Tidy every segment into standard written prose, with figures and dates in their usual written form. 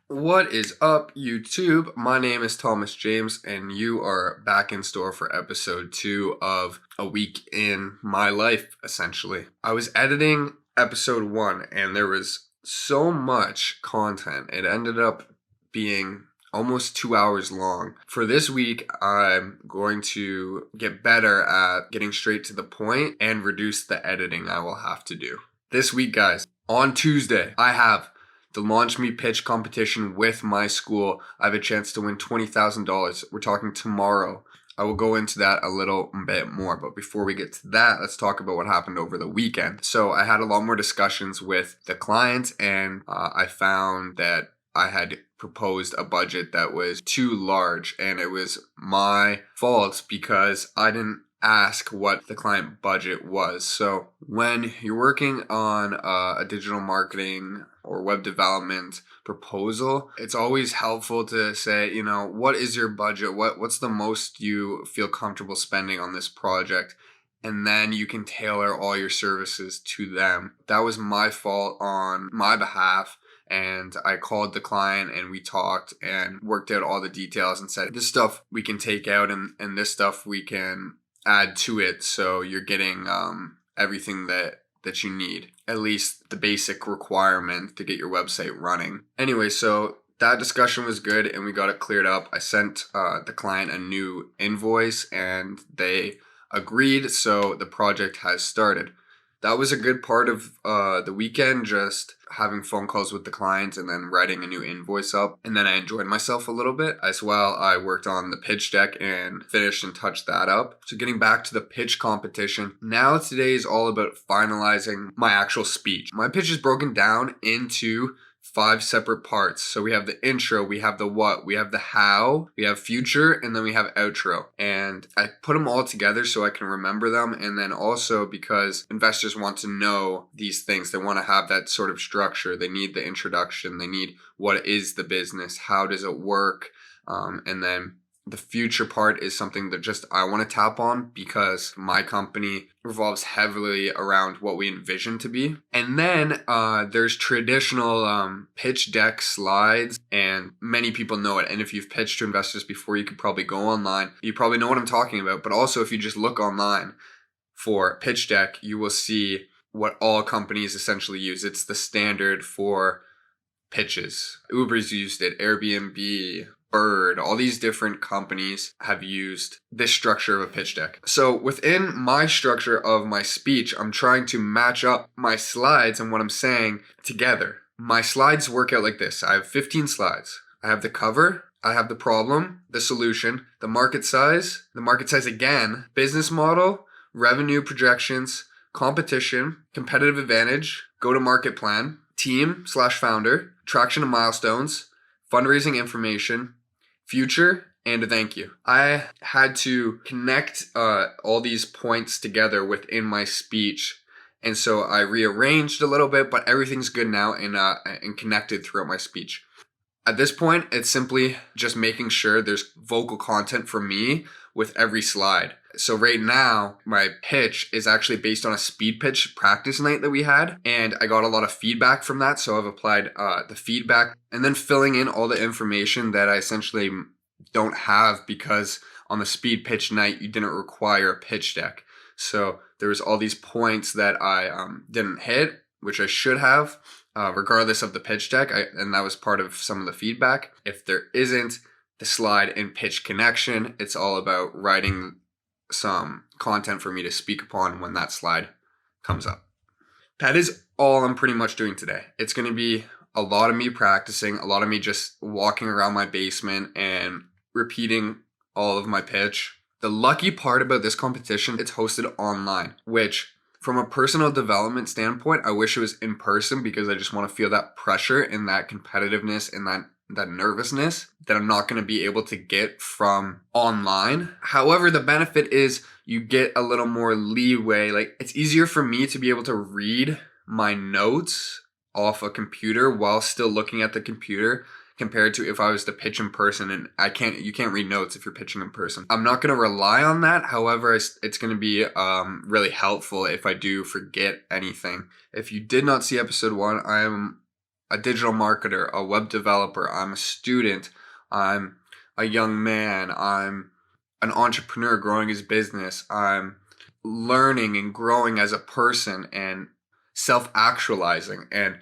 What is up, YouTube? My name is Thomas James, and you are back in store for episode 2 of A Week in My Life, essentially. I was editing episode 1, and there was so much content. It ended up being almost 2 hours long. For this week, I'm going to get better at getting straight to the point and reduce the editing I will have to do. This week, guys, on Tuesday, I have the Launch Me Pitch competition with my school. I have a chance to win $20,000. We're talking tomorrow. I will go into that a little bit more, but before we get to that, let's talk about what happened over the weekend. So I had a lot more discussions with the clients, and I found that I had proposed a budget that was too large, and it was my fault because I didn't ask what the client budget was. So when you're working on a digital marketing or web development proposal, it's always helpful to say, what is your budget? What's the most you feel comfortable spending on this project? And then you can tailor all your services to them. That was my fault on my behalf. And I called the client and we talked and worked out all the details and said, this stuff we can take out and this stuff we can add to it, so you're getting everything that you need, at least the basic requirement to get your website running. Anyway, so that discussion was good and we got it cleared up. I sent the client a new invoice and they agreed, so the project has started. That was a good part of the weekend, just having phone calls with the clients and then writing a new invoice up. And then I enjoyed myself a little bit. As well, I worked on the pitch deck and finished and touched that up. So getting back to the pitch competition, now today is all about finalizing my actual speech. My pitch is broken down into 5 separate parts. So we have the intro, we have the what, we have the how, we have future, and then we have outro. And I put them all together so I can remember them. And then also because investors want to know these things, they want to have that sort of structure. They need the introduction, they need what is the business, how does it work, and then the future part is something that just I want to tap on because my company revolves heavily around what we envision to be. And then there's traditional pitch deck slides, and many people know it. And if you've pitched to investors before, you could probably go online. You probably know what I'm talking about. But also if you just look online for pitch deck, you will see what all companies essentially use. It's the standard for pitches. Uber's used it, Airbnb, Bird, all these different companies have used this structure of a pitch deck. So within my structure of my speech, I'm trying to match up my slides and what I'm saying together. My slides work out like this. I have 15 slides. I have the cover, I have the problem, the solution, the market size again, business model, revenue projections, competition, competitive advantage, go-to-market plan, team/founder, traction and milestones, fundraising information, future, and a thank you. I had to connect all these points together within my speech. And so I rearranged a little bit, but everything's good now and connected throughout my speech. At this point, it's simply just making sure there's vocal content for me with every slide. So right now, my pitch is actually based on a speed pitch practice night that we had, and I got a lot of feedback from that, so I've applied the feedback and then filling in all the information that I essentially don't have because on the speed pitch night, you didn't require a pitch deck. So there was all these points that I didn't hit, which I should have, regardless of the pitch deck, and that was part of some of the feedback. If there isn't the slide and pitch connection, it's all about writing some content for me to speak upon when that slide comes up. That is all I'm pretty much doing today. It's going to be a lot of me practicing, a lot of me just walking around my basement and repeating all of my pitch. The lucky part about this competition, it's hosted online, which from a personal development standpoint, I wish it was in person because I just want to feel that pressure and that competitiveness and that nervousness that I'm not going to be able to get from online. However, the benefit is you get a little more leeway. Like, it's easier for me to be able to read my notes off a computer while still looking at the computer compared to if I was to pitch in person, and you can't read notes if you're pitching in person. I'm not going to rely on that. However, it's going to be really helpful if I do forget anything. If you did not see episode 1, I am a digital marketer, a web developer, I'm a student, I'm a young man, I'm an entrepreneur growing his business, I'm learning and growing as a person and self-actualizing. And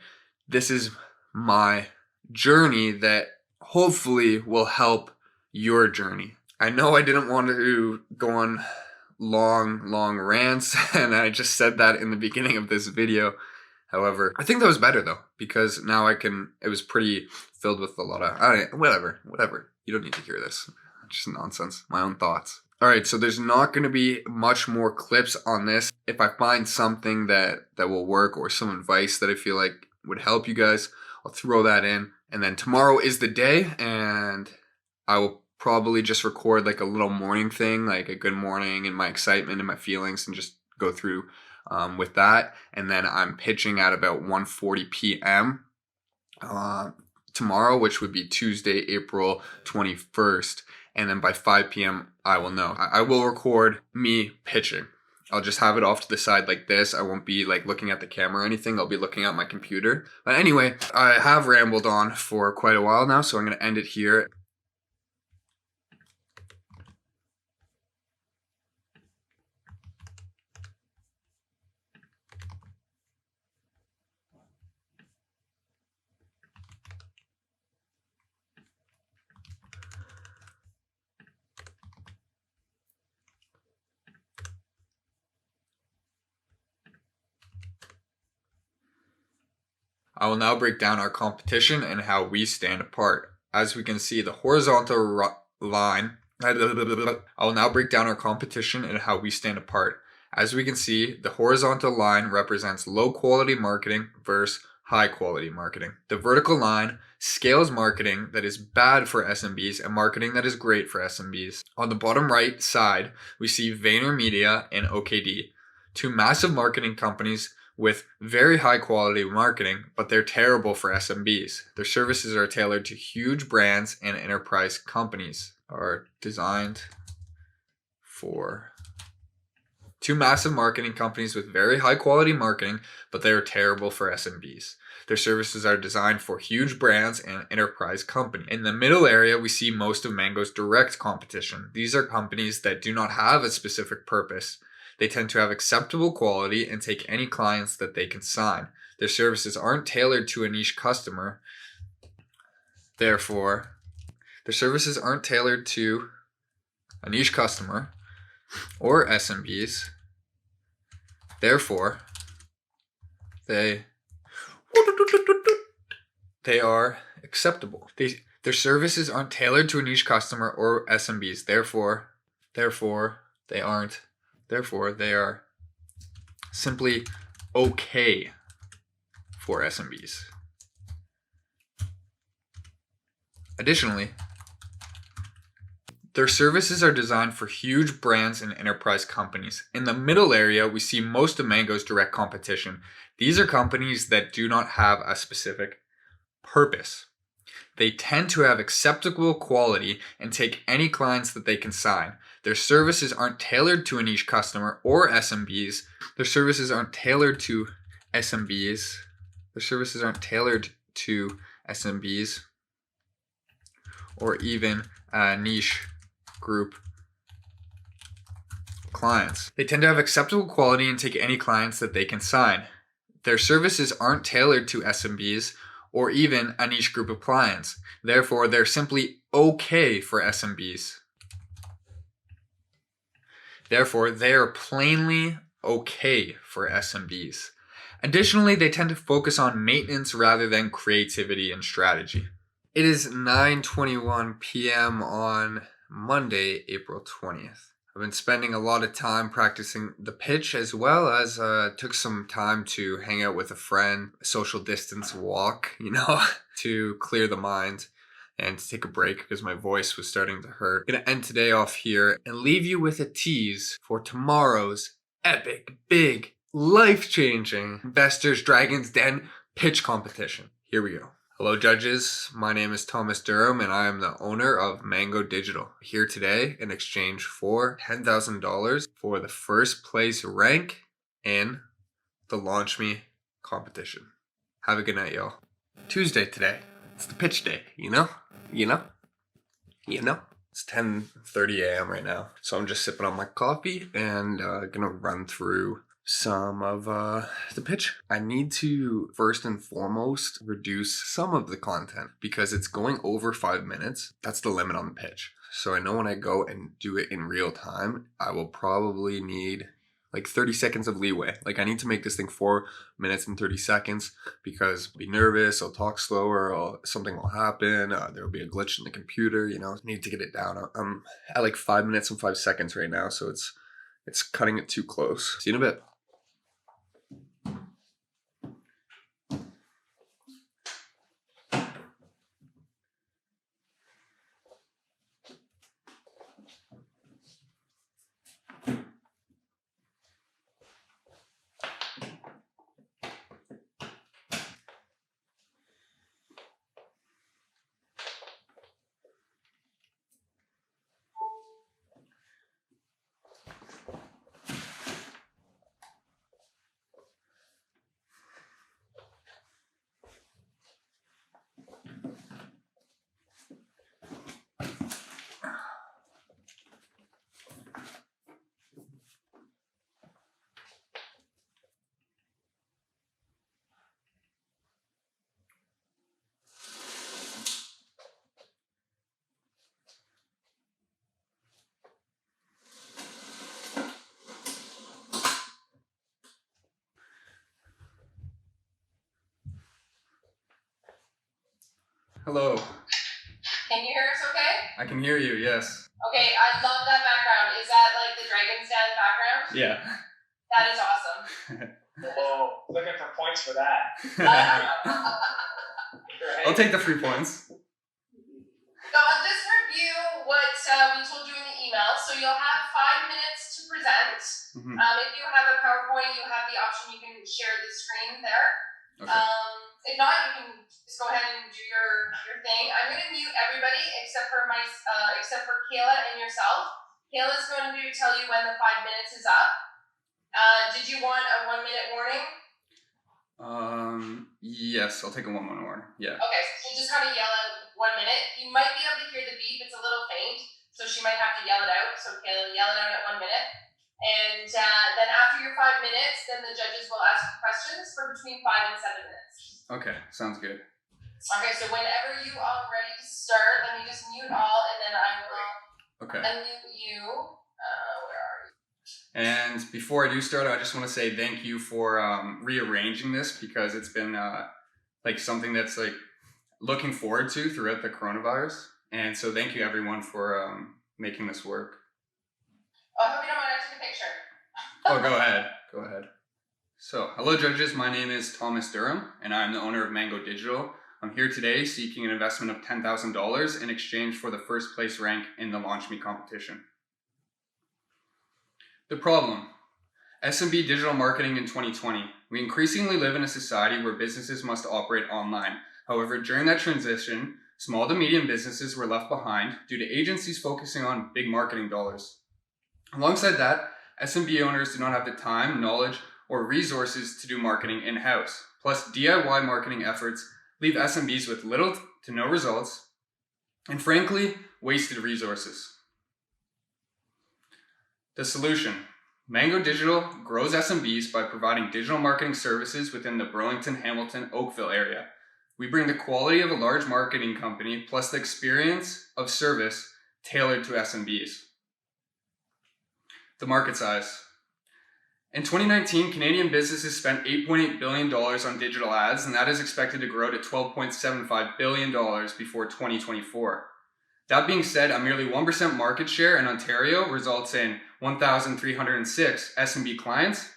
this is my journey that hopefully will help your journey. I know I didn't want to go on long rants, and I just said that in the beginning of this video. However, I think that was better though, because now it was pretty filled with a lot of, whatever. You don't need to hear this. Just nonsense, my own thoughts. All right, so there's not going to be much more clips on this. If I find something that will work or some advice that I feel like would help you guys, I'll throw that in. And then tomorrow is the day, and I will probably just record like a little morning thing, like a good morning and my excitement and my feelings, and just go through with that. And then I'm pitching at about 1:40 p.m. Tomorrow, which would be Tuesday, April 21st. And then by 5 p.m., I will know. I will record me pitching. I'll just have it off to the side like this. I won't be like looking at the camera or anything. I'll be looking at my computer. But anyway, I have rambled on for quite a while now, so I'm going to end it here. I will now break down our competition and how we stand apart. As we can see, the horizontal line. I will now break down our competition and how we stand apart. As we can see, the horizontal line represents low quality marketing versus high quality marketing. The vertical line scales marketing that is bad for SMBs and marketing that is great for SMBs. On the bottom right side, we see VaynerMedia and OKD, two massive marketing companies with very high quality marketing, but they're terrible for SMBs. Their services are tailored to huge brands and enterprise companies. Are designed for two massive marketing companies with very high quality marketing, but they are terrible for SMBs. Their services are designed for huge brands and enterprise companies. In the middle area, we see most of Mango's direct competition. These are companies that do not have a specific purpose. They tend to have acceptable quality and take any clients that they can sign. Their services aren't tailored to a niche customer. Therefore, their services aren't tailored to a niche customer or SMBs. Therefore, they are acceptable. Their services aren't tailored to a niche customer or SMBs. Therefore, they aren't. Therefore, they are simply okay for SMBs. Additionally, their services are designed for huge brands and enterprise companies. In the middle area, we see most of Mango's direct competition. These are companies that do not have a specific purpose. They tend to have acceptable quality and take any clients that they can sign. Their services aren't tailored to a niche customer or SMBs. Their services aren't tailored to SMBs. Their services aren't tailored to SMBs or even a niche group clients. They tend to have acceptable quality and take any clients that they can sign. Their services aren't tailored to SMBs or even a niche group of clients. Therefore, they're simply okay for SMBs. Therefore, they are plainly okay for SMBs. Additionally, they tend to focus on maintenance rather than creativity and strategy. It is 9:21 p.m. on Monday, April 20th. I've been spending a lot of time practicing the pitch, as well as took some time to hang out with a friend, a social distance walk, to clear the mind and to take a break because my voice was starting to hurt. I'm going to end today off here and leave you with a tease for tomorrow's epic, big, life-changing Investors Dragons Den pitch competition. Here we go. Hello judges, my name is Thomas Durham and I am the owner of Mango Digital. Here today in exchange for $10,000 for the first place rank in the Launch Me competition. Have a good night, y'all. Tuesday today. It's the pitch day, you know? It's 10:30 a.m. right now. So I'm just sipping on my coffee and gonna run through some of the pitch. I need to first and foremost reduce some of the content because it's going over 5 minutes. That's the limit on the pitch. So I know when I go and do it in real time, I will probably need like 30 seconds of leeway. Like I need to make this thing 4 minutes and 30 seconds because I'll be nervous, I'll talk slower, or something will happen, there'll be a glitch in the computer, I need to get it down. I'm at like 5 minutes and 5 seconds right now, so it's cutting it too close. See you in a bit. Hello. Can you hear us okay? I can hear you, yes. Okay, I love that background. Is that like the Dragon's Den background? Yeah. That is awesome. Whoa, looking for points for that. I'll take the 3 points. So I'll just review what we told you in the email. So you'll have 5 minutes to present. Mm-hmm. If you have a PowerPoint, you have the option, you can share the screen there. Okay. If not, you can just go ahead and do your thing. I'm going to mute everybody except for Kayla and yourself. Kayla's going to tell you when the 5 minutes is up. Did you want a 1 minute warning? Yes, I'll take a 1 minute warning. Yeah. Okay, so she'll just kind of yell out 1 minute. You might be able to hear the beep, it's a little faint, so she might have to yell it out. So Kayla, yell it out at 1 minute. And then after your 5 minutes, then the judges will ask you questions for between 5 and 7 minutes. Okay, sounds good. Okay, so whenever you are ready to start, let me just mute all, and then I will unmute you. Where are you? And before I do start, I just want to say thank you for rearranging this because it's been like something that's like looking forward to throughout the coronavirus. And so thank you everyone for making this work. Oh, I hope you don't mind I took a picture. Oh, go ahead. Go ahead. So, hello judges, my name is Thomas Durham, and I'm the owner of Mango Digital. I'm here today seeking an investment of $10,000 in exchange for the first place rank in the Launch Me competition. The problem: SMB digital marketing in 2020. We increasingly live in a society where businesses must operate online. However, during that transition, small to medium businesses were left behind due to agencies focusing on big marketing dollars. Alongside that, SMB owners do not have the time, knowledge, or resources to do marketing in-house. Plus, DIY marketing efforts leave SMBs with little to no results, and frankly, wasted resources. The solution: Mango Digital grows SMBs by providing digital marketing services within the Burlington, Hamilton, Oakville area. We bring the quality of a large marketing company plus the experience of service tailored to SMBs. The market size. In 2019, Canadian businesses spent $8.8 billion on digital ads, and that is expected to grow to $12.75 billion before 2024. That being said, a merely 1% market share in Ontario results in 1,306 SMB clients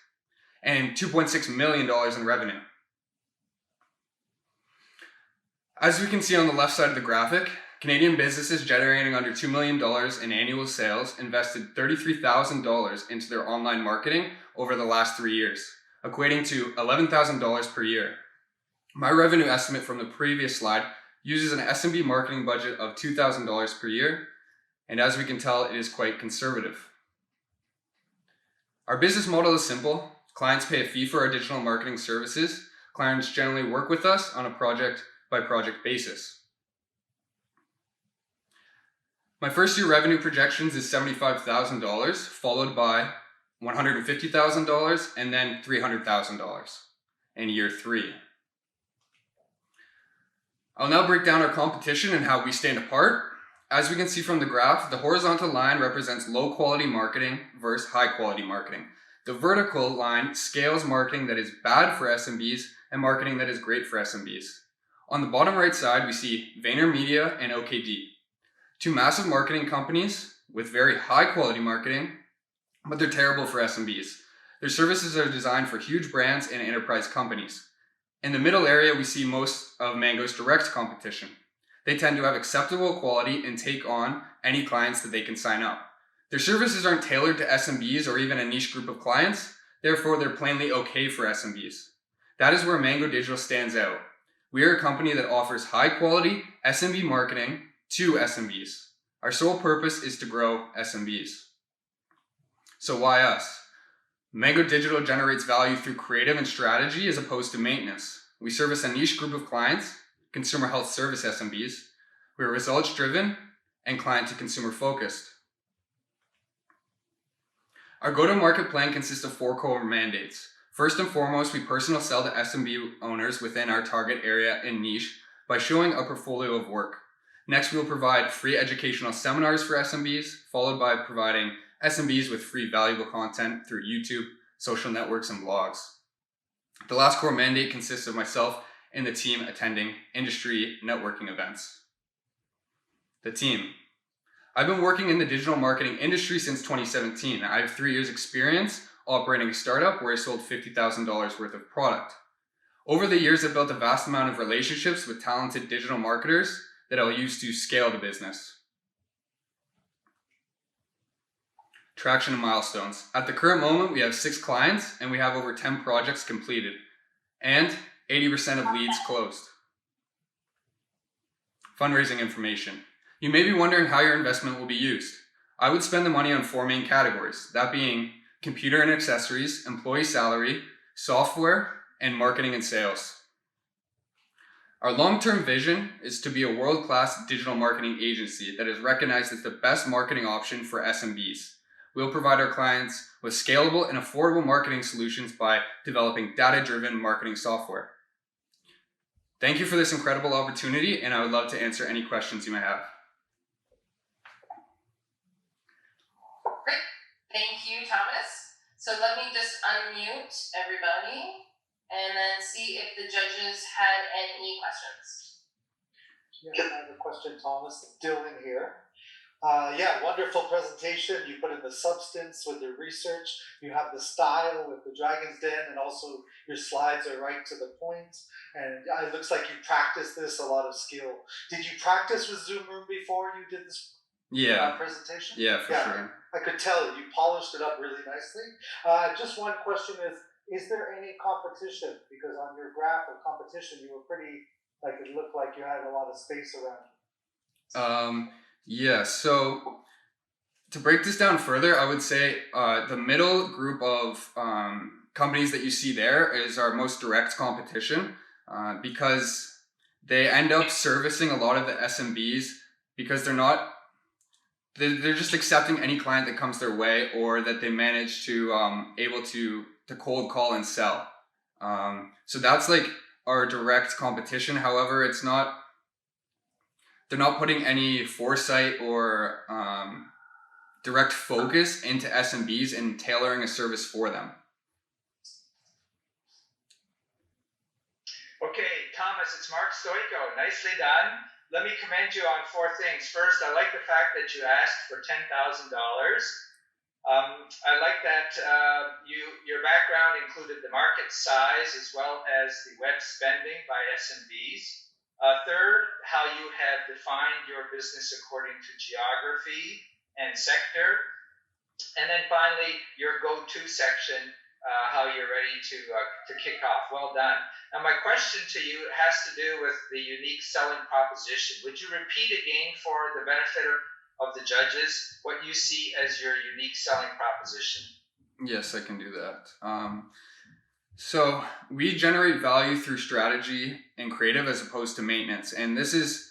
and $2.6 million in revenue. As we can see on the left side of the graphic, Canadian businesses generating under $2 million in annual sales invested $33,000 into their online marketing over the last 3 years, equating to $11,000 per year. My revenue estimate from the previous slide uses an SMB marketing budget of $2,000 per year, and as we can tell, it is quite conservative. Our business model is simple. Clients pay a fee for our digital marketing services. Clients generally work with us on a project by project basis. My first year revenue projections is $75,000, followed by $150,000 and then $300,000 in year 3. I'll now break down our competition and how we stand apart. As we can see from the graph, the horizontal line represents low quality marketing versus high quality marketing. The vertical line scales marketing that is bad for SMBs and marketing that is great for SMBs. On the bottom right side, we see VaynerMedia and OKD, 2 massive marketing companies with very high quality marketing, but they're terrible for SMBs. Their services are designed for huge brands and enterprise companies. In the middle area, we see most of Mango's direct competition. They tend to have acceptable quality and take on any clients that they can sign up. Their services aren't tailored to SMBs or even a niche group of clients, therefore they're plainly okay for SMBs. That is where Mango Digital stands out. We are a company that offers high quality SMB marketing to SMBs. Our sole purpose is to grow SMBs. So why us? Mango Digital generates value through creative and strategy as opposed to maintenance. We service a niche group of clients, consumer health service SMBs. We are results driven and client to consumer focused. Our go-to-market plan consists of 4 core mandates. First and foremost, we personally sell to SMB owners within our target area and niche by showing a portfolio of work. Next, we will provide free educational seminars for SMBs, followed by providing SMBs with free valuable content through YouTube, social networks, and blogs. The last core mandate consists of myself and the team attending industry networking events. The team. I've been working in the digital marketing industry since 2017. I have 3 years experience operating a startup where I sold $50,000 worth of product. Over the years, I've built a vast amount of relationships with talented digital marketers that I'll use to scale the business. Traction and milestones. At the current moment, we have 6 clients and we have over 10 projects completed and 80% of leads closed. Fundraising information. You may be wondering how your investment will be used. I would spend the money on 4 main categories, that being computer and accessories, employee salary, software, and marketing and sales. Our long-term vision is to be a world-class digital marketing agency that is recognized as the best marketing option for SMBs. We'll provide our clients with scalable and affordable marketing solutions by developing data-driven marketing software. Thank you for this incredible opportunity, and I would love to answer any questions you may have. Great. Thank you, Thomas. So let me just unmute everybody and then see if the judges had any questions. Yeah, I have a question, Thomas. Dylan here. Wonderful presentation. You put in the substance with the research. You have the style with the Dragon's Den, and also your slides are right to the point. And it looks like you practiced this, a lot of skill. Did you practice with Zoom Room before you did this presentation? Yeah, for sure. I could tell you polished it up really nicely. Just one question is there any competition? Because on your graph of competition, you were pretty, it looked like you had a lot of space around you. So to break this down further, I would say the middle group of companies that you see there is our most direct competition because they end up servicing a lot of the SMBs because they're just accepting any client that comes their way or that they manage to able to cold call and sell. So that's our direct competition. However, they're not putting any foresight or direct focus into SMBs and tailoring a service for them. Okay, Thomas, it's Mark Stoico. Nicely done. Let me commend you on 4 things. First, I like the fact that you asked for $10,000. I like that your background included the market size as well as the web spending by SMBs. Third, how you have defined your business according to geography and sector. And then finally, your go-to section, how you're ready to kick off. Well done. Now, my question to you has to do with the unique selling proposition. Would you repeat again for the benefit of the judges what you see as your unique selling proposition? Yes, I can do that. So we generate value through strategy and creative as opposed to maintenance. And this is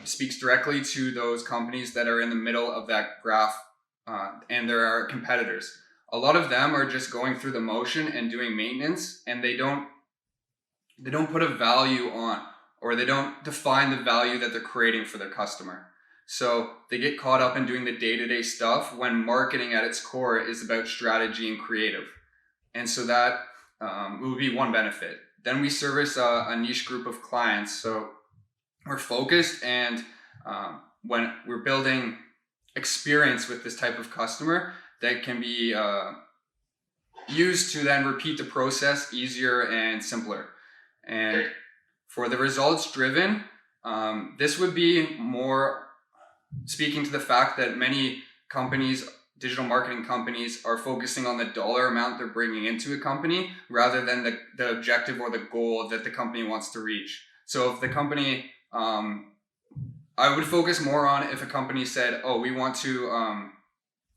speaks directly to those companies that are in the middle of that graph, and there are competitors. A lot of them are just going through the motion and doing maintenance, and they don't put a value on, or they don't define the value that they're creating for their customer. So they get caught up in doing the day-to-day stuff when marketing at its core is about strategy and creative. And so that would be one benefit. Then we service a niche group of clients. So we're focused, and when we're building experience with this type of customer that can be used to then repeat the process easier and simpler. And for the results driven, this would be more speaking to the fact that many companies, digital marketing companies, are focusing on the dollar amount they're bringing into a company rather than the objective or the goal that the company wants to reach. So if the company, I would focus more on if a company said, oh, we want to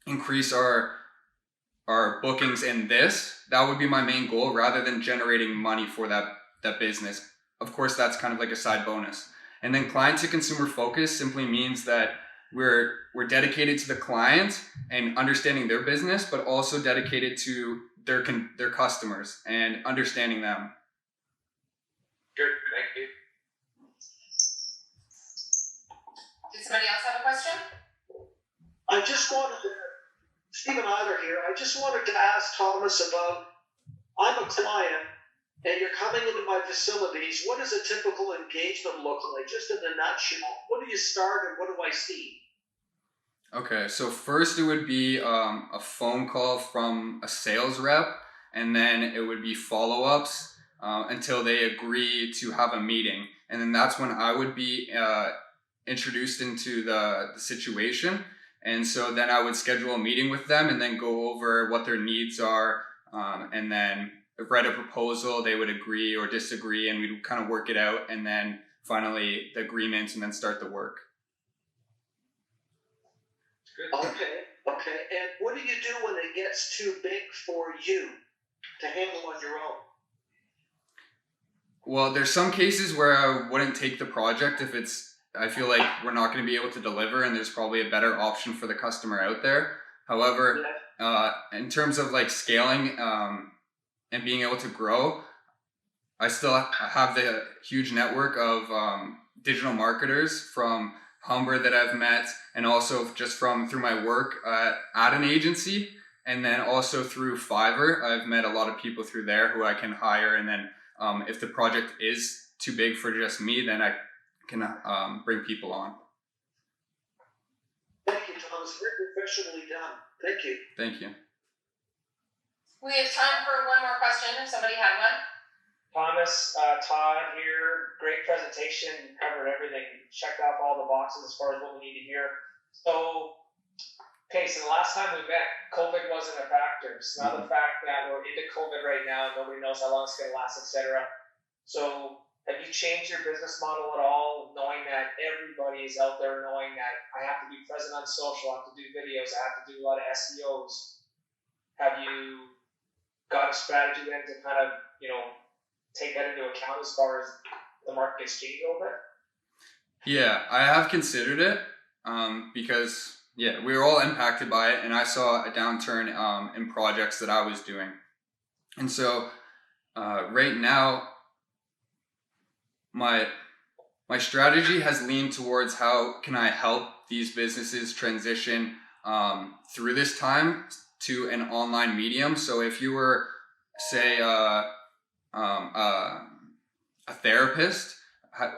increase our bookings in this, that would be my main goal rather than generating money for that business. Of course, that's kind of like a side bonus. And then client to consumer focus simply means that we're dedicated to the client and understanding their business, but also dedicated to their customers and understanding them. Good, thank you. Did somebody else have a question? I just wanted to, Stephen Eiler here, I just wanted to ask Thomas about, I'm a client and you're coming into my facilities. What does a typical engagement look like? Just in a nutshell, what do you start and what do I see? Okay, so first it would be a phone call from a sales rep, and then it would be follow-ups until they agree to have a meeting. And then that's when I would be introduced into the situation. And so then I would schedule a meeting with them and then go over what their needs are, and then write a proposal. They would agree or disagree, and we'd kind of work it out, and then finally the agreement, and then start the work. Good. Okay. And what do you do when it gets too big for you to handle on your own? Well, there's some cases where I wouldn't take the project if I feel like we're not going to be able to deliver and there's probably a better option for the customer out there. However, in terms of like scaling and being able to grow, I still have the huge network of digital marketers from Humber that I've met, and also just through my work at an agency, and then also through Fiverr. I've met a lot of people through there who I can hire, and then if the project is too big for just me, then I can bring people on. Thank you, Thomas. Very professionally done. Thank you. Thank you. We have time for one more question if somebody had one. Thomas, Todd here. Great presentation. You covered everything. Checked off all the boxes as far as what we need to hear. So the last time we met, COVID wasn't a factor. So now the fact that we're into COVID right now, nobody knows how long it's going to last, etc. So have you changed your business model at all, knowing that everybody is out there, knowing that I have to be present on social, I have to do videos, I have to do a lot of SEOs? Have you got a strategy then to kind of, take that into account as far as the market gets changed a little bit? Yeah, I have considered it because we were all impacted by it, and I saw a downturn in projects that I was doing. And so right now, my strategy has leaned towards how can I help these businesses transition through this time to an online medium. So if you were, say, a therapist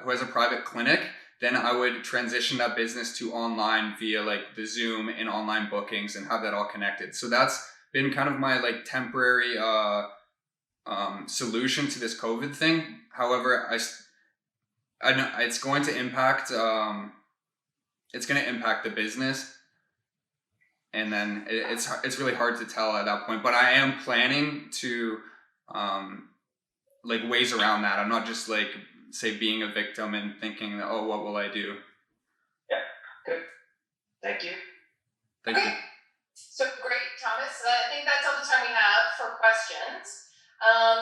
who has a private clinic, then I would transition that business to online via like the Zoom and online bookings and have that all connected. So that's been kind of my like temporary solution to this COVID thing. However, I know it's going to impact the business, and then it's really hard to tell at that point. But I am planning to like ways around that. I'm not just like say being a victim and thinking, oh, what will I do? Yeah, good. Thank you. Thank you. So great, Thomas. I think that's all the time we have for questions.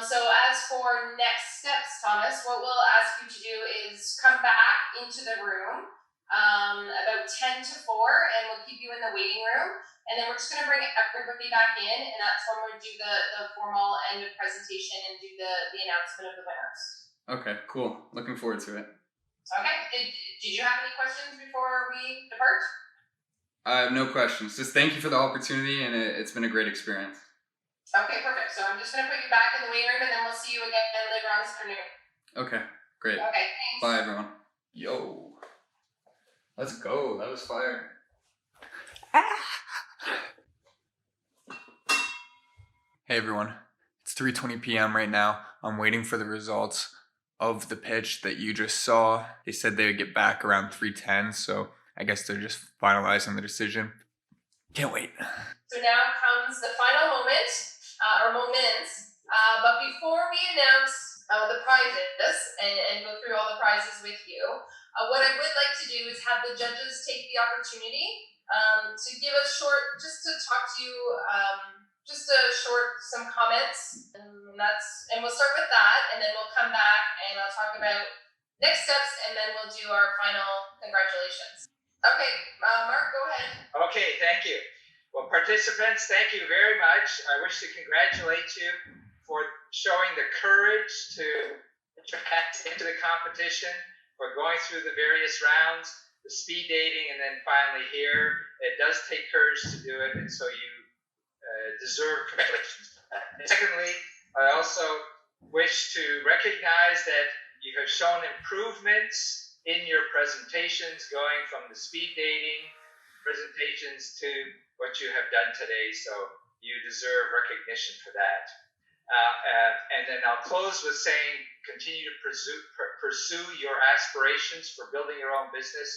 So as for next steps, Thomas, what we'll ask you to do is come back into the room about 10 to 4, and we'll keep you in the waiting room. And then we're just going to bring everybody back in, and that's when we'll do the formal end of presentation and do the announcement of the winners. Okay, cool. Looking forward to it. Okay. Did you have any questions before we depart? I have no questions. Just thank you for the opportunity, and it's been a great experience. Okay, perfect. So I'm just going to put you back in the waiting room, and then we'll see you again later on this afternoon. Okay, great. Okay, thanks. Bye, everyone. Yo. Let's go. That was fire. Hey, everyone. It's 3:20 p.m. right now. I'm waiting for the results of the pitch that you just saw. They said they would get back around 3:10, so I guess they're just finalizing the decision. Can't wait. So now comes the final moment, or moments. But before we announce the prizes and go through all the prizes with you, what I would like to do is have the judges take the opportunity to give us just to talk to you, some comments, and we'll start with that, and then we'll come back and I'll talk about next steps, and then we'll do our final congratulations. Okay, Mark, go ahead. Okay, thank you. Well, participants, thank you very much. I wish to congratulate you for showing the courage to interact into the competition, for going through the various rounds, the speed dating, and then finally here. It does take courage to do it, and so you deserve congratulations. And secondly, I also wish to recognize that you have shown improvements in your presentations, going from the speed dating presentations to what you have done today, so you deserve recognition for that. And then I'll close with saying, continue to pursue your aspirations for building your own business.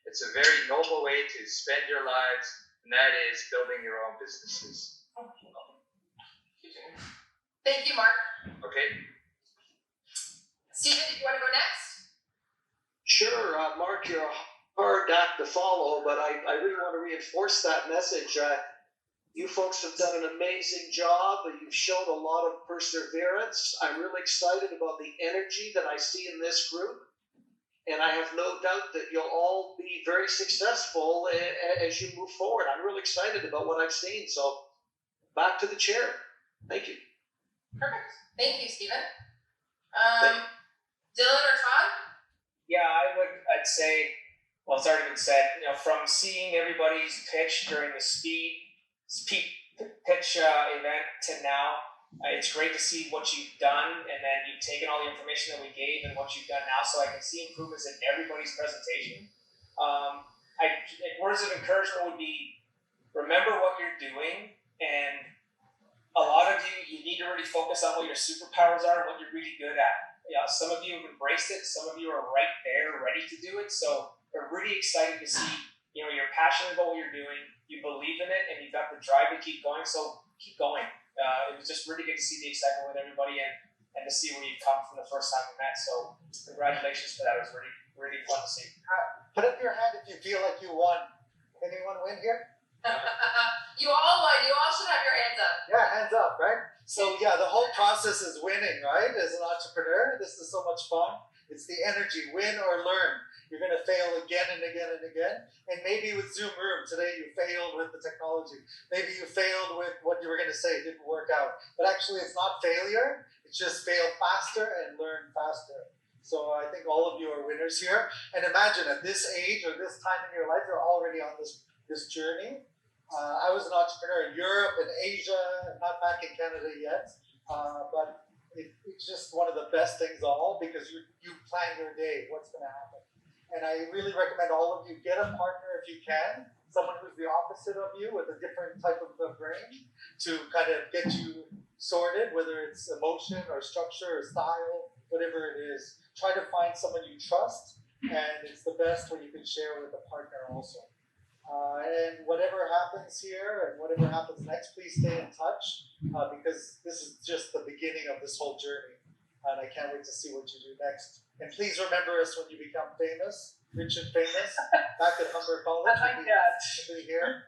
It's a very noble way to spend your lives, and that is building your own businesses. Thank you, Mark. Okay. Stephen, do you want to go next? Sure, Mark, you're a hard act to follow, but I really want to reinforce that message. You folks have done an amazing job. You've shown a lot of perseverance. I'm really excited about the energy that I see in this group, and I have no doubt that you'll all be very successful as you move forward. I'm really excited about what I've seen, so back to the chair. Thank you. Perfect. Thank you, Stephen. Dylan or Todd? Yeah, I'd say, well, it's already been said, from seeing everybody's pitch during the pitch event to now, it's great to see what you've done, and then you've taken all the information that we gave and what you've done now, so I can see improvements in everybody's presentation. Words of encouragement would be, remember what you're doing, and a lot of you need to really focus on what your superpowers are and what you're really good at. Some of you have embraced it, some of you are right there ready to do it, so we're really excited to see, you're passionate about what you're doing, you believe in it, and you've got the drive to keep going, so keep going. It was just really good to see the excitement with everybody and to see where you've come from the first time we met, so congratulations for that. It was really, really fun to see. Put up your hand if you feel like you won. Anyone win here? You all won. You all should have your hands up. Yeah, hands up, right? So yeah, the whole process is winning, right? As an entrepreneur, this is so much fun. It's the energy, win or learn. You're going to fail again and again and again. And maybe with Zoom Room, today you failed with the technology. Maybe you failed with what you were going to say. It didn't work out. But actually, it's not failure. It's just fail faster and learn faster. So I think all of you are winners here. And imagine at this age or this time in your life, you're already on this journey. I was an entrepreneur in Europe and Asia, not back in Canada yet. But it's just one of the best things all, because you plan your day, what's going to happen. And I really recommend all of you get a partner if you can, someone who's the opposite of you with a different type of brain to kind of get you sorted, whether it's emotion or structure or style, whatever it is. Try to find someone you trust, and it's the best when you can share with a partner also. And whatever happens here and whatever happens next, please stay in touch because this is just the beginning of this whole journey. And I can't wait to see what you do next. And please remember us when you become famous, rich and famous, back at Humber College. We'll be here.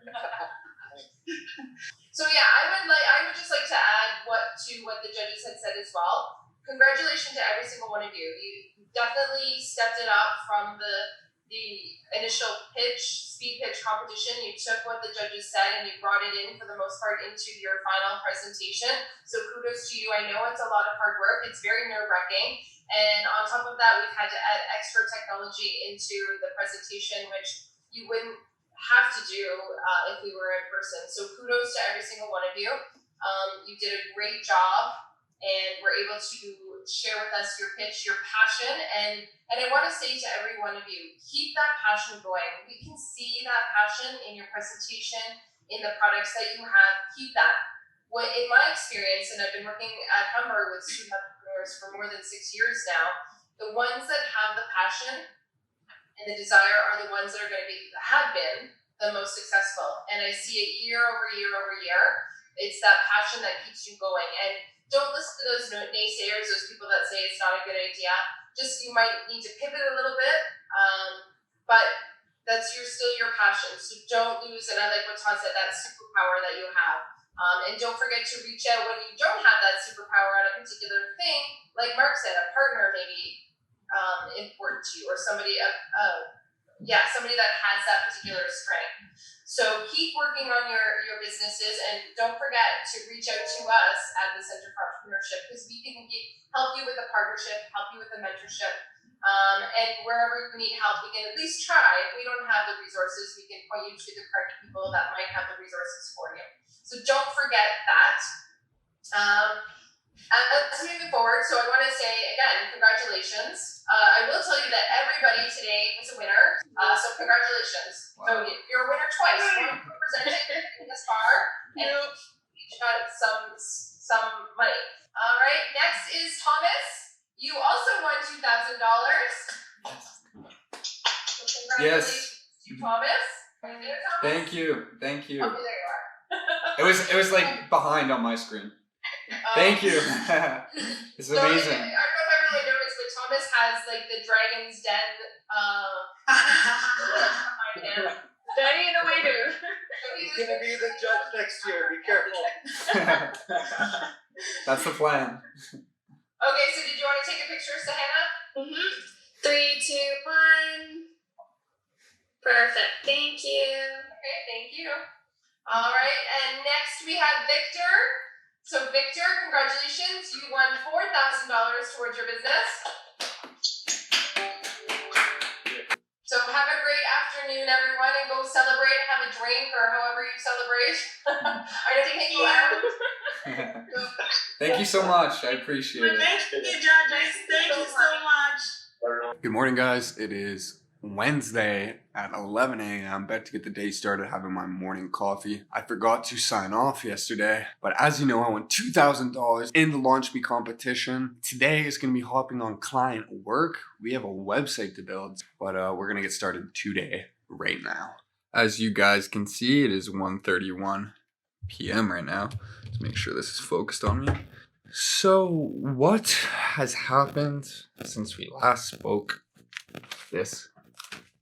So yeah, I would just like to add to what the judges had said as well. Congratulations to every single one of you. You definitely stepped it up from the initial speed pitch competition. You took what the judges said and you brought it in for the most part into your final presentation. So kudos to you. I know it's a lot of hard work. It's very nerve-wracking. And on top of that, we've had to add extra technology into the presentation, which you wouldn't have to do if we were in person. So kudos to every single one of you. You did a great job and were able to share with us your pitch, your passion, and I want to say to every one of you, keep that passion going. We can see that passion in your presentation, in the products that you have. Keep that. In my experience, and I've been working at Humber with student entrepreneurs for more than 6 years now, the ones that have the passion and the desire are the ones that have been the most successful. And I see it year over year over year. It's that passion that keeps you going. And don't listen to those naysayers, those people that say it's not a good idea. Just, you might need to pivot a little bit, but that's still your passion. So don't lose, and I like what Todd said, that superpower that you have. And don't forget to reach out when you don't have that superpower on a particular thing. Like Mark said, a partner may be important to you, or somebody that has that particular strength. So keep working on your businesses, and don't forget to reach out to us at the Center for Entrepreneurship, because we can help you with a partnership, help you with a mentorship, and wherever you need help, we can at least try. If we don't have the resources, we can point you to the correct people that might have the resources for you. So don't forget that. Let's move forward. So I want to say, again, congratulations. I will tell you that everybody today was a winner. So congratulations. Wow. So you're a winner twice. One for presenting this far, and each got some money. All right. Next is Thomas. You also won $2,000. So congratulations to Thomas. Are you there, Thomas? Thank you. Okay, there you are. It was like behind on my screen. Thank you. It's amazing. I don't know if everyone noticed, but Thomas has like the Dragon's Den behind him. Daddy in a waiter. He's going to be the judge next year. Be careful. That's the plan. Okay, so did you want to take a picture, Sahana? 3, 2, 1. Perfect. Thank you. Okay, thank you. All right, and next we have Victor. So Victor, congratulations. You won $4,000 towards your business. So have a great afternoon, everyone, and go celebrate, have a drink, or however you celebrate. I don't think you out. Thank you so much. I appreciate it. Thank you, judges. Thank you so much. Good morning, guys. It is Wednesday at 11 a.m. About to get the day started having my morning coffee. I forgot to sign off yesterday, but as you know, I won $2,000 in the Launch Me competition. Today is going to be hopping on client work. We have a website to build, but we're going to get started today, right now. As you guys can see, it is 1:31 p.m. right now. Let's make sure this is focused on me. So what has happened since we last spoke?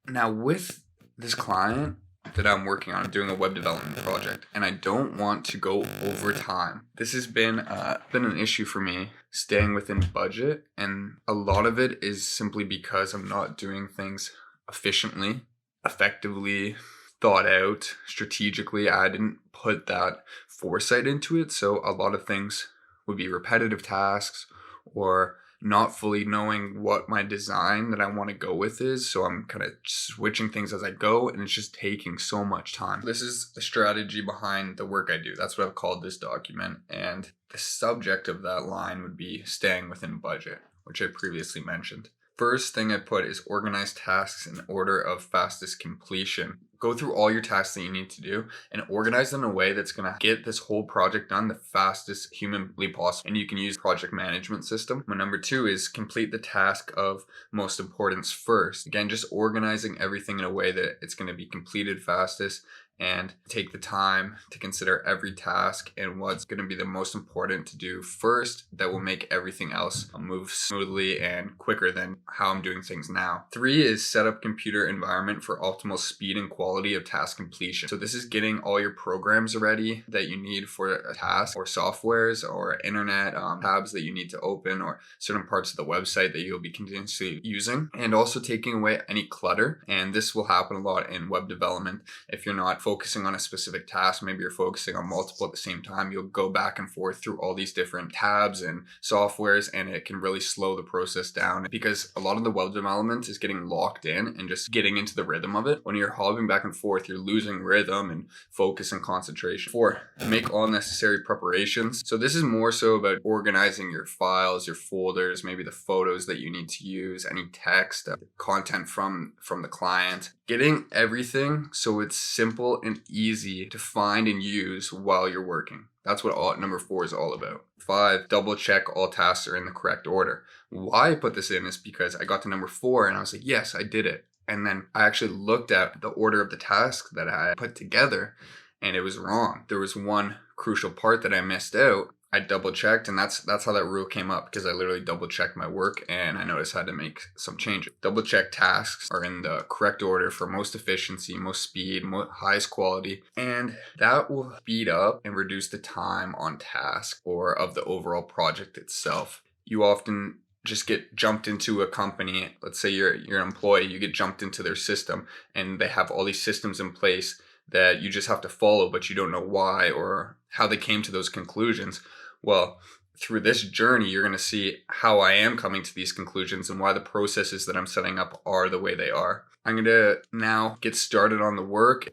Now, with this client that I'm working on, I'm doing a web development project, and I don't want to go over time. This has been an issue for me, staying within budget, and a lot of it is simply because I'm not doing things efficiently, effectively, thought out, strategically. I didn't put that foresight into it, so a lot of things would be repetitive tasks or not fully knowing what my design that I want to go with is. So I'm kind of switching things as I go, and it's just taking so much time. This is the strategy behind the work I do. That's what I've called this document. And the subject of that line would be staying within budget, which I previously mentioned. First thing I put is organize tasks in order of fastest completion. Go through all your tasks that you need to do and organize them in a way that's going to get this whole project done the fastest humanly possible. And you can use project management system. My number 2 is complete the task of most importance first. Again, just organizing everything in a way that it's going to be completed fastest, and take the time to consider every task and what's going to be the most important to do first that will make everything else move smoothly and quicker than how I'm doing things now. 3 is set up computer environment for optimal speed and quality quality of task completion. So this is getting all your programs ready that you need for a task, or softwares or internet tabs that you need to open, or certain parts of the website that you'll be continuously using, and also taking away any clutter. And this will happen a lot in web development. If you're not focusing on a specific task, maybe you're focusing on multiple at the same time, you'll go back and forth through all these different tabs and softwares, and it can really slow the process down, because a lot of the web development is getting locked in and just getting into the rhythm of it. When you're hopping back and forth, you're losing rhythm and focus and concentration. 4, make all necessary preparations. So this is more so about organizing your files, your folders, maybe the photos that you need to use, any text, content from the client, getting everything so it's simple and easy to find and use while you're working. That's what number 4 is all about. 5, double check all tasks are in the correct order. Why I put this in is because I got to number 4 and I was like, yes, I did it. And then I actually looked at the order of the tasks that I put together, and it was wrong. There was one crucial part that I missed out. I double checked, and that's how that rule came up, because I literally double checked my work and I noticed I had to make some changes. Double check tasks are in the correct order for most efficiency, most speed, highest quality, and that will speed up and reduce the time on task or of the overall project itself. You often just get jumped into a company. Let's say you're an employee, you get jumped into their system, and they have all these systems in place that you just have to follow, but you don't know why or how they came to those conclusions. Well, through this journey, you're going to see how I am coming to these conclusions and why the processes that I'm setting up are the way they are. I'm going to now get started on the work.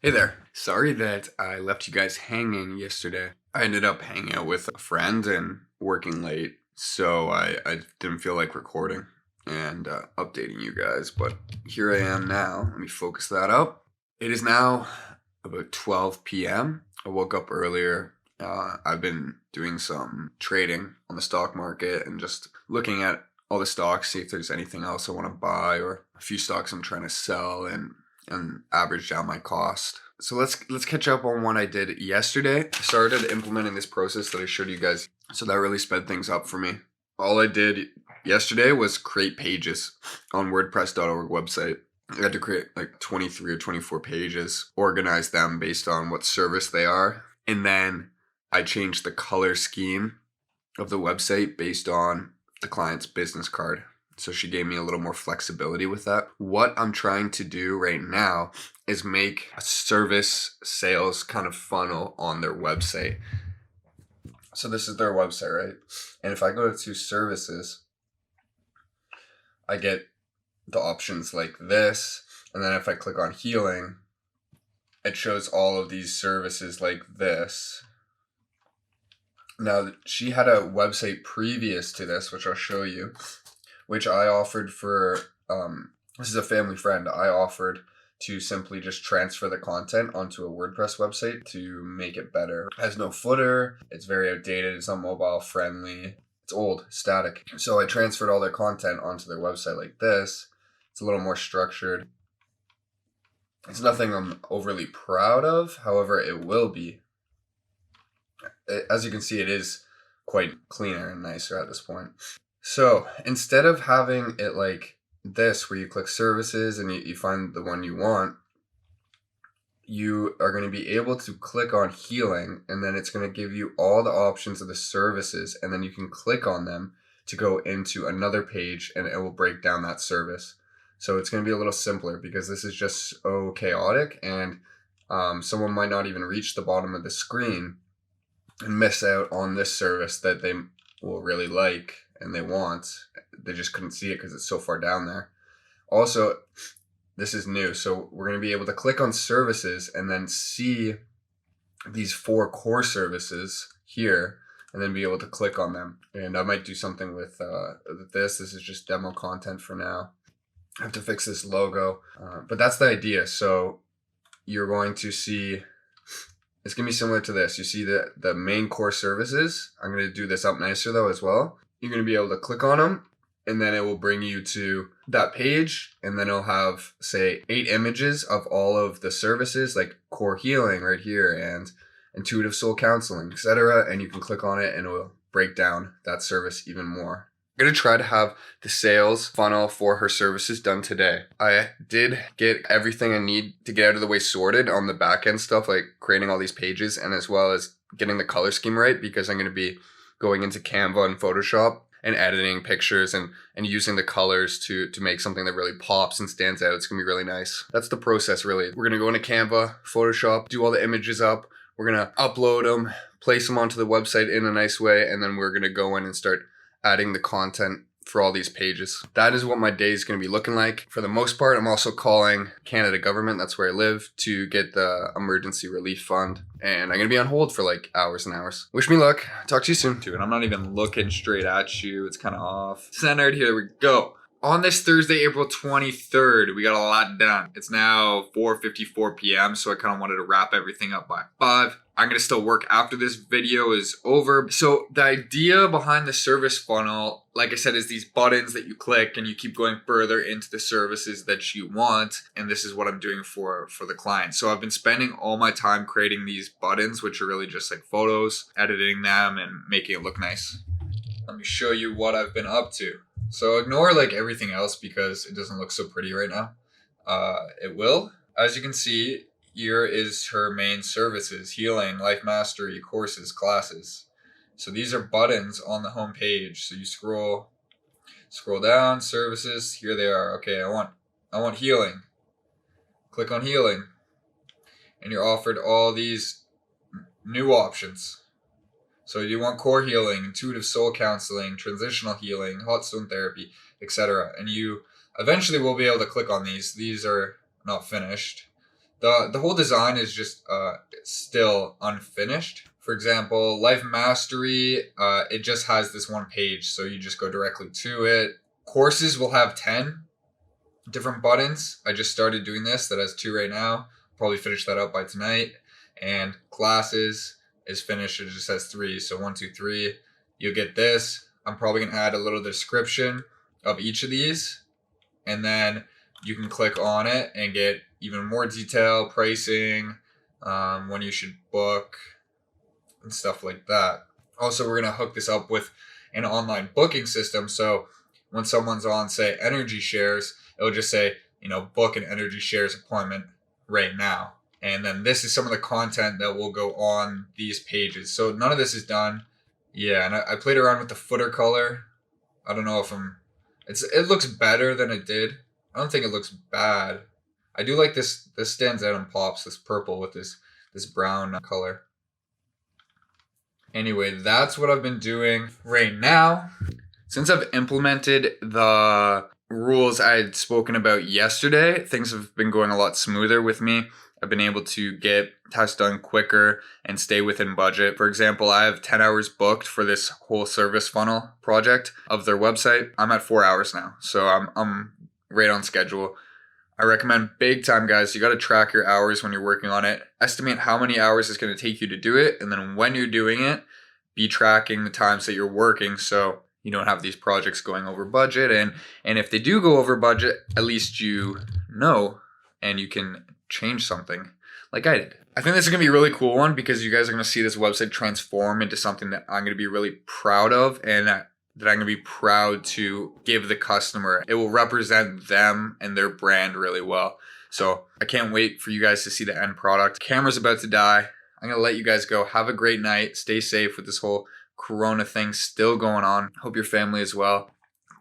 Hey there. Sorry that I left you guys hanging yesterday. I ended up hanging out with a friend and working late, so I didn't feel like recording and updating you guys, but here I am now. Let me focus that up. It is now about 12 p.m. I woke up earlier. I've been doing some trading on the stock market and just looking at all the stocks, see if there's anything else I want to buy, or a few stocks I'm trying to sell, and average down my cost. So let's catch up on what I did yesterday. I started implementing this process that I showed you guys, so that really sped things up for me. All I did yesterday was create pages on WordPress.org website. I had to create like 23 or 24 pages, organize them based on what service they are, and then I changed the color scheme of the website based on the client's business card. So she gave me a little more flexibility with that. What I'm trying to do right now is make a service sales kind of funnel on their website. So this is their website, right? And if I go to services, I get the options like this. And then if I click on healing, it shows all of these services like this. Now, she had a website previous to this, which I'll show you, which I offered for, this is a family friend, I offered to simply just transfer the content onto a WordPress website to make it better. It has no footer, it's very outdated, it's not mobile friendly, it's old, static. So I transferred all their content onto their website like this. It's a little more structured. It's nothing I'm overly proud of, however, it will be. As you can see, it is quite cleaner and nicer at this point. So instead of having it like this, where you click services and you find the one you want, you are going to be able to click on healing, and then it's going to give you all the options of the services, and then you can click on them to go into another page and it will break down that service. So it's going to be a little simpler, because this is just so chaotic, and someone might not even reach the bottom of the screen and miss out on this service that they will really like and they want. They just couldn't see it because it's so far down there. Also, this is new, so we're going to be able to click on services and then see these 4 core services here, and then be able to click on them. And I might do something with this. This is just demo content for now. I have to fix this logo, but that's the idea. So you're going to see, it's going to be similar to this. You see the main core services. I'm going to do this up nicer though as well. You're going to be able to click on them, and then it will bring you to that page, and then it'll have, say, 8 images of all of the services, like core healing right here and intuitive soul counseling, etc. And you can click on it and it will break down that service even more. I'm going to try to have the sales funnel for her services done today. I did get everything I need to get out of the way sorted on the back end stuff, like creating all these pages and as well as getting the color scheme right, because I'm going to be going into Canva and Photoshop and editing pictures and using the colors to make something that really pops and stands out. It's going to be really nice. That's the process, really. We're going to go into Canva, Photoshop, do all the images up. We're going to upload them, place them onto the website in a nice way, and then we're going to go in and start adding the content for all these pages. That is what my day is going to be looking like. For the most part, I'm also calling Canada government, that's where I live, to get the emergency relief fund. And I'm going to be on hold for like hours and hours. Wish me luck. Talk to you soon. And I'm not even looking straight at you. It's kind of off. Centered. Here we go. On this Thursday, April 23rd, we got a lot done. It's now 4:54 p.m., so I kind of wanted to wrap everything up by 5. I'm going to still work after this video is over. So the idea behind the service funnel, like I said, is these buttons that you click and you keep going further into the services that you want. And this is what I'm doing for the client. So I've been spending all my time creating these buttons, which are really just like photos, editing them and making it look nice. Let me show you what I've been up to. So ignore like everything else because it doesn't look so pretty right now. It will. As you can see, here is her main services: healing, life mastery, courses, classes. So these are buttons on the home page. So you scroll down, services, here they are. Okay, I want healing. Click on healing. And you're offered all these new options. So you want core healing, intuitive soul counseling, transitional healing, hot stone therapy, etc. And you eventually will be able to click on these. These are not finished. The whole design is just still unfinished. For example, life mastery, it just has this one page, so you just go directly to it. Courses will have 10 different buttons. I just started doing this. That has 2 right now. Probably finish that up by tonight. And classes is finished. It just has 3. So 1, 2, 3. You'll get this. I'm probably going to add a little description of each of these. And then you can click on it and get even more detail, pricing, when you should book, and stuff like that. Also, we're going to hook this up with an online booking system. So when someone's on, say, Energy Shares, it'll just say, book an Energy Shares appointment right now. And then this is some of the content that will go on these pages. So none of this is done. Yeah, and I played around with the footer color. I don't know if it looks better than it did. I don't think it looks bad. I do like this. This stands out and pops, this purple with this brown color. Anyway, that's what I've been doing right now. Since I've implemented the rules I had spoken about yesterday, things have been going a lot smoother with me. I've been able to get tasks done quicker and stay within budget. For example, I have 10 hours booked for this whole service funnel project of their website. I'm at 4 hours now, so I'm right on schedule. I recommend big time, guys. You got to track your hours when you're working on it. Estimate how many hours it's going to take you to do it. And then when you're doing it, be tracking the times that you're working so you don't have these projects going over budget. And if they do go over budget, at least you know and you can change something like I did. I think this is going to be a really cool one because you guys are going to see this website transform into something that I'm going to be really proud of and that I'm going to be proud to give the customer. It will represent them and their brand really well. So I can't wait for you guys to see the end product. Camera's about to die. I'm going to let you guys go. Have a great night. Stay safe with this whole Corona thing still going on. Hope your family is well.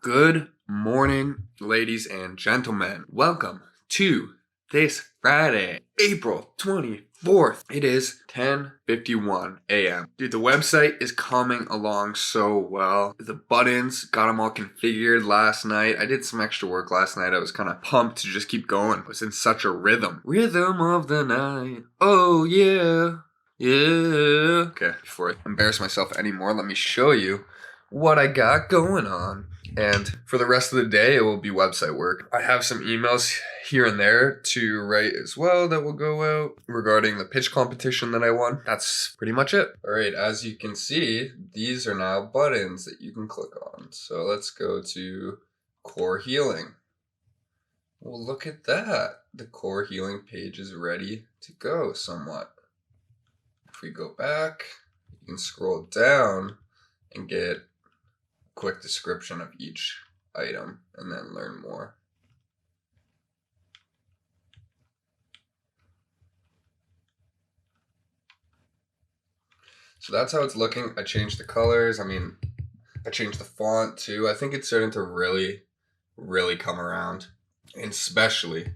Good morning, ladies and gentlemen. Welcome to this Friday, April 24th. It is 10:51 a.m. Dude, the website is coming along so well. The buttons, got them all configured last night. I did some extra work last night. I was kind of pumped to just keep going. I was in such a rhythm. Rhythm of the night. Oh, yeah. Yeah. Okay, before I embarrass myself anymore, let me show you what I got going on. And for the rest of the day, it will be website work. I have some emails here and there to write as well that will go out regarding the pitch competition that I won. That's pretty much it. All right, as you can see, these are now buttons that you can click on. So let's go to Core Healing. Well, look at that. The Core Healing page is ready to go somewhat. If we go back, you can scroll down and get quick description of each item and then learn more. So that's how it's looking. I changed the colors. I mean, I changed the font too. I think it's starting to really, really come around. And especially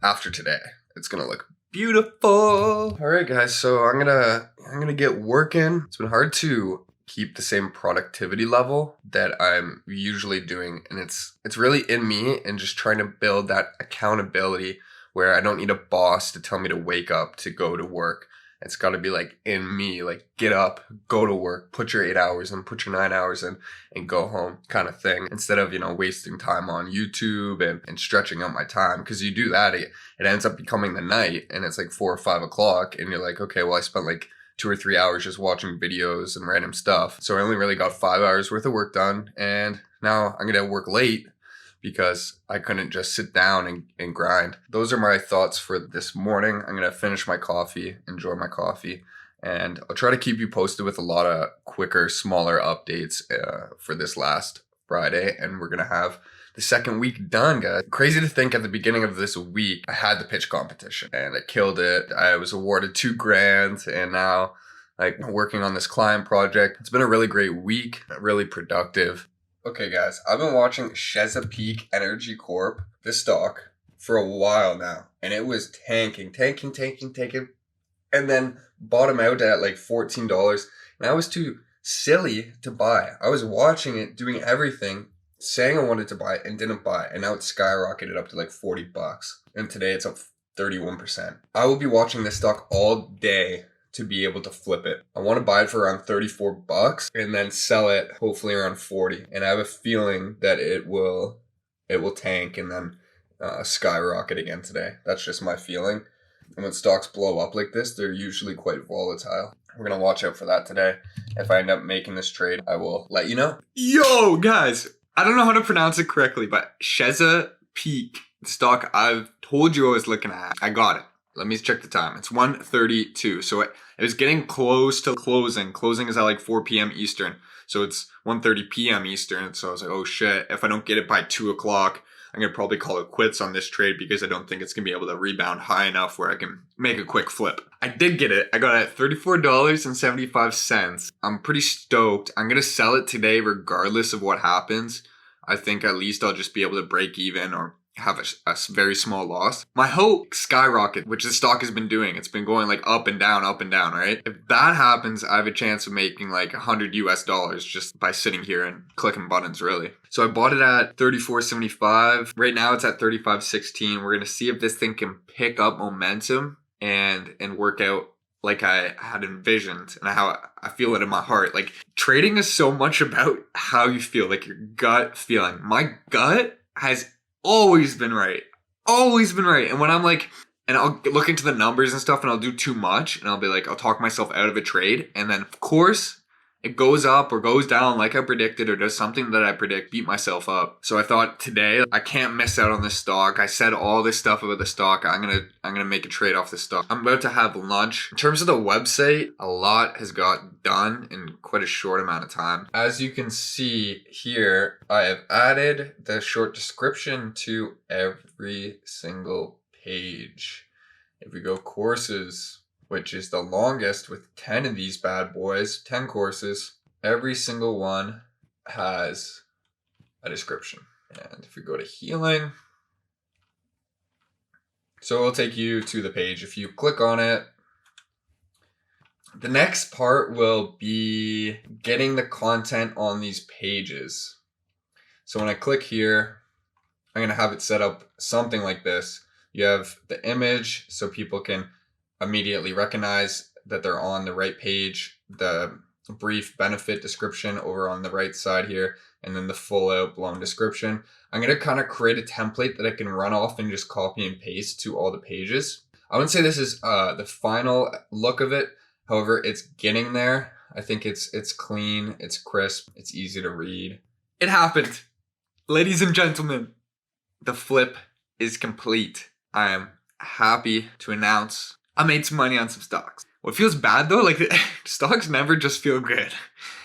after today. It's gonna look beautiful. All right, guys. So I'm gonna get working. It's been hard to keep the same productivity level that I'm usually doing, and it's really in me and just trying to build that accountability where I don't need a boss to tell me to wake up to go to work. It's got to be like in me, like get up, go to work, put your 8 hours in, put your 9 hours in, and go home kind of thing. Instead of, wasting time on YouTube and stretching out my time. Because you do that, it ends up becoming the night and it's like 4 or 5 o'clock and you're like, okay, well, I spent like 2 or 3 hours just watching videos and random stuff. So I only really got 5 hours worth of work done. And now I'm going to work late because I couldn't just sit down and grind. Those are my thoughts for this morning. I'm going to finish my coffee, enjoy my coffee, and I'll try to keep you posted with a lot of quicker, smaller updates for this last Friday. And we're going to have the second week done, guys. Crazy to think at the beginning of this week, I had the pitch competition and I killed it. I was awarded $2,000 and now like working on this client project. It's been a really great week, really productive. Okay, guys, I've been watching Chesapeake Energy Corp, this stock, for a while now, and it was tanking, and then bottom out at like $14, and I was too silly to buy. I was watching it, doing everything, saying I wanted to buy it, and didn't buy it, and now it's skyrocketed up to like $40, and today it's up 31%. I will be watching this stock all day to be able to flip it. I want to buy it for around $34 and then sell it hopefully around 40. And I have a feeling that it will tank and then skyrocket again today. That's just my feeling. And when stocks blow up like this, they're usually quite volatile. We're going to watch out for that today. If I end up making this trade, I will let you know. Yo, guys, I don't know how to pronounce it correctly, but Chesapeake, the stock I've told you I was looking at. I got it. Let me check the time. It's 1:32. So it was getting close to closing. Closing is at like 4 p.m. Eastern. So it's 1:30 p.m. Eastern. So I was like, oh shit, if I don't get it by 2 o'clock, I'm going to probably call it quits on this trade because I don't think it's going to be able to rebound high enough where I can make a quick flip. I did get it. I got it at $34.75. I'm pretty stoked. I'm going to sell it today regardless of what happens. I think at least I'll just be able to break even or have a very small loss. My hope skyrocket, which the stock has been doing. It's been going like up and down, right? If that happens, I have a chance of making like $100 just by sitting here and clicking buttons, really. So I bought it at $34.75. Right now it's at $35.16. We're gonna see if this thing can pick up momentum and work out like I had envisioned and how I feel it in my heart. Like trading is so much about how you feel, like your gut feeling. My gut has always been right. And when I'm like, and I'll look into the numbers and stuff and I'll do too much and I'll be like, I'll talk myself out of a trade. And then of course it goes up or goes down like I predicted or does something that I predict, beat myself up. So I thought today I can't miss out on this stock. I said all this stuff about the stock. I'm gonna make a trade off this stock. I'm about to have lunch. In terms of the website, a lot has got done in quite a short amount of time. As you can see here, I have added the short description to every single page. If we go courses, which is the longest with 10 of these bad boys, 10 courses. Every single one has a description. And if we go to healing, so it'll take you to the page. If you click on it, the next part will be getting the content on these pages. So when I click here, I'm going to have it set up something like this. You have the image so people can immediately recognize that they're on the right page, the brief benefit description over on the right side here, and then the full out blown description. I'm going to kind of create a template that I can run off and just copy and paste to all the pages. I wouldn't say this is the final look of it. However, it's getting there. I think it's clean, it's crisp, it's easy to read. It happened. Ladies and gentlemen, the flip is complete. I am happy to announce I made some money on some stocks. What feels bad though, like stocks never just feel good.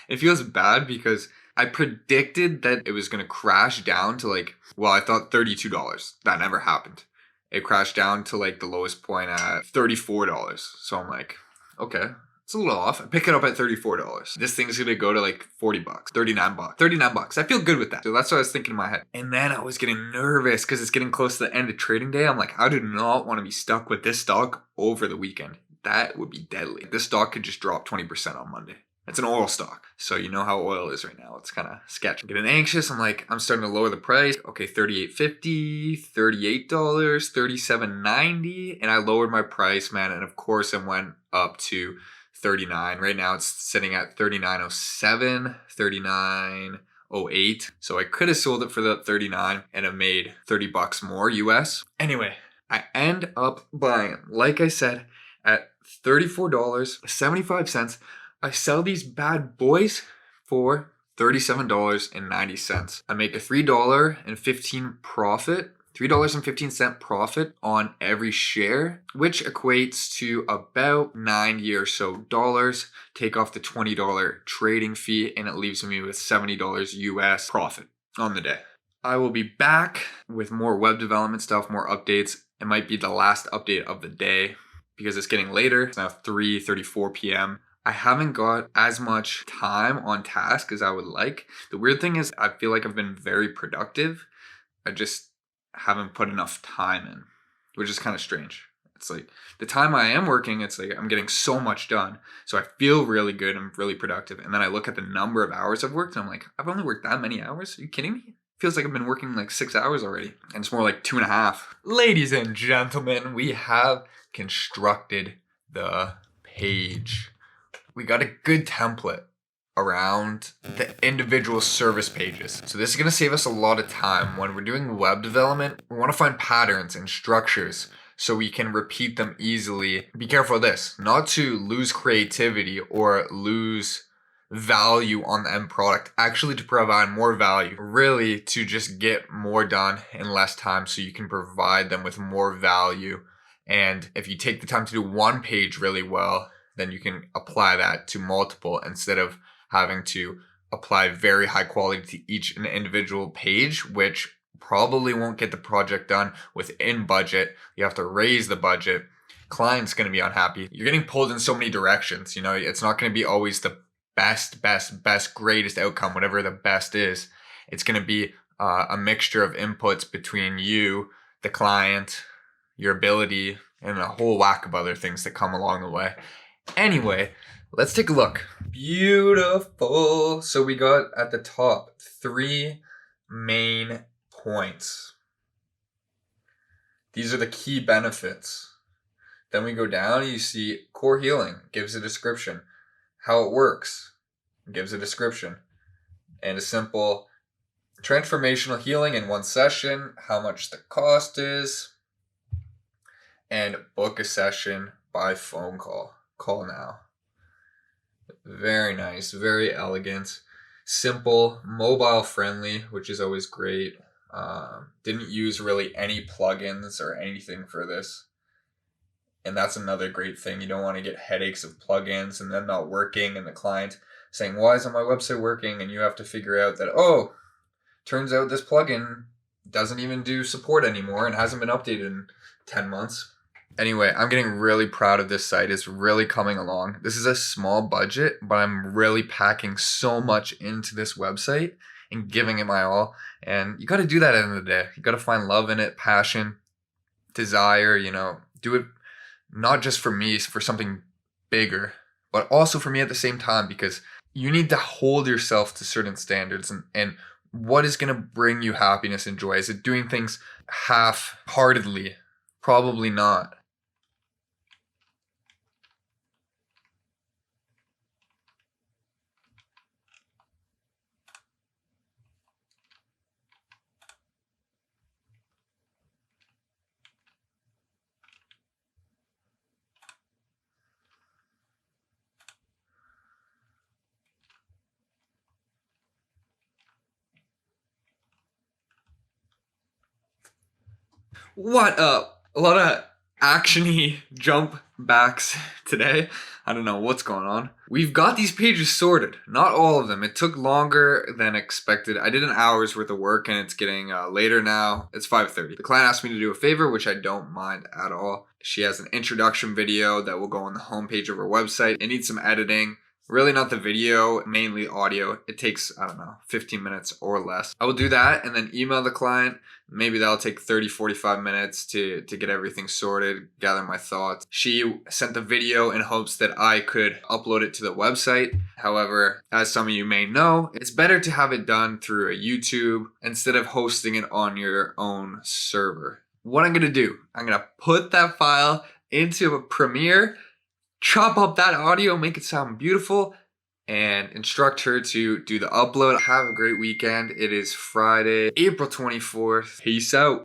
It feels bad because I predicted that it was going to crash down to like, well, I thought $32. That never happened. It crashed down to like the lowest point at $34. So I'm like, okay, it's a little off. I pick it up at $34. This thing's going to go to like $40, $39. I feel good with that. So that's what I was thinking in my head. And then I was getting nervous because it's getting close to the end of trading day. I'm like, I do not want to be stuck with this stock over the weekend. That would be deadly. This stock could just drop 20% on Monday. It's an oil stock. So you know how oil is right now. It's kind of sketchy. I'm getting anxious. I'm starting to lower the price. Okay, $38.50, $38, $37.90. And I lowered my price, man. And of course it went up to $39. Right now it's sitting at $39.07, $39.08. So I could have sold it for the $39 and have made $30 more US. Anyway, I end up buying, like I said, at $34.75. I sell these bad boys for $37.90. I make a $3.15 profit on every share, which equates to about $90 or so. Take off the $20 trading fee, and it leaves me with $70 US profit on the day. I will be back with more web development stuff, more updates. It might be the last update of the day because it's getting later. It's now 3:34 p.m. I haven't got as much time on task as I would like. The weird thing is I feel like I've been very productive. I just haven't put enough time in, which is kind of strange. It's like the time I am working, it's like I'm getting so much done. So I feel really good. I'm really productive. And then I look at the number of hours I've worked and I'm like, I've only worked that many hours? Are you kidding me? Feels like I've been working like 6 hours already. And it's more like 2.5. Ladies and gentlemen, we have constructed the page. We got a good template around the individual service pages. So this is going to save us a lot of time. When we're doing web development, we want to find patterns and structures so we can repeat them easily. Be careful of this, not to lose creativity or lose value on the end product, actually to provide more value, really to just get more done in less time so you can provide them with more value. And if you take the time to do one page really well, then you can apply that to multiple instead of having to apply very high quality to each individual page, which probably won't get the project done within budget. You have to raise the budget. Client's going to be unhappy. You're getting pulled in so many directions. You know, it's not going to be always the best, greatest outcome, whatever the best is. It's going to be a mixture of inputs between you, the client, your ability, and a whole whack of other things that come along the way. Anyway, let's take a look. Beautiful. So we got at the top 3 main points. These are the key benefits. Then we go down, you see core healing, gives a description. How it works, gives a description. And a simple transformational healing in one session, how much the cost is, and book a session by phone call. Call now. Very nice, very elegant, simple, mobile friendly, which is always great. Didn't use really any plugins or anything for this. And that's another great thing. You don't want to get headaches of plugins and them not working and the client saying, why isn't my website working? And you have to figure out that, oh, turns out this plugin doesn't even do support anymore and hasn't been updated in 10 months. Anyway, I'm getting really proud of this site. It's really coming along. This is a small budget, but I'm really packing so much into this website and giving it my all. And you got to do that at the end of the day. You got to find love in it, passion, desire, do it not just for me, for something bigger, but also for me at the same time, because you need to hold yourself to certain standards and what is going to bring you happiness and joy? Is it doing things half-heartedly? Probably not. What up? A lot of actiony jump backs today. I don't know what's going on. We've got these pages sorted. Not all of them. It took longer than expected. I did an hour's worth of work and it's getting later now. It's 5:30. The client asked me to do a favor, which I don't mind at all. She has an introduction video that will go on the homepage of her website. It needs some editing. Really not the video, mainly audio. It takes, I don't know, 15 minutes or less. I will do that and then email the client. Maybe that'll take 30, 45 minutes to get everything sorted, gather my thoughts. She sent the video in hopes that I could upload it to the website. However, as some of you may know, it's better to have it done through a YouTube instead of hosting it on your own server. What I'm gonna do, I'm gonna put that file into a Premiere, chop up that audio, make it sound beautiful, and instruct her to do the upload. Have a great weekend. It is Friday, April 24th. Peace out.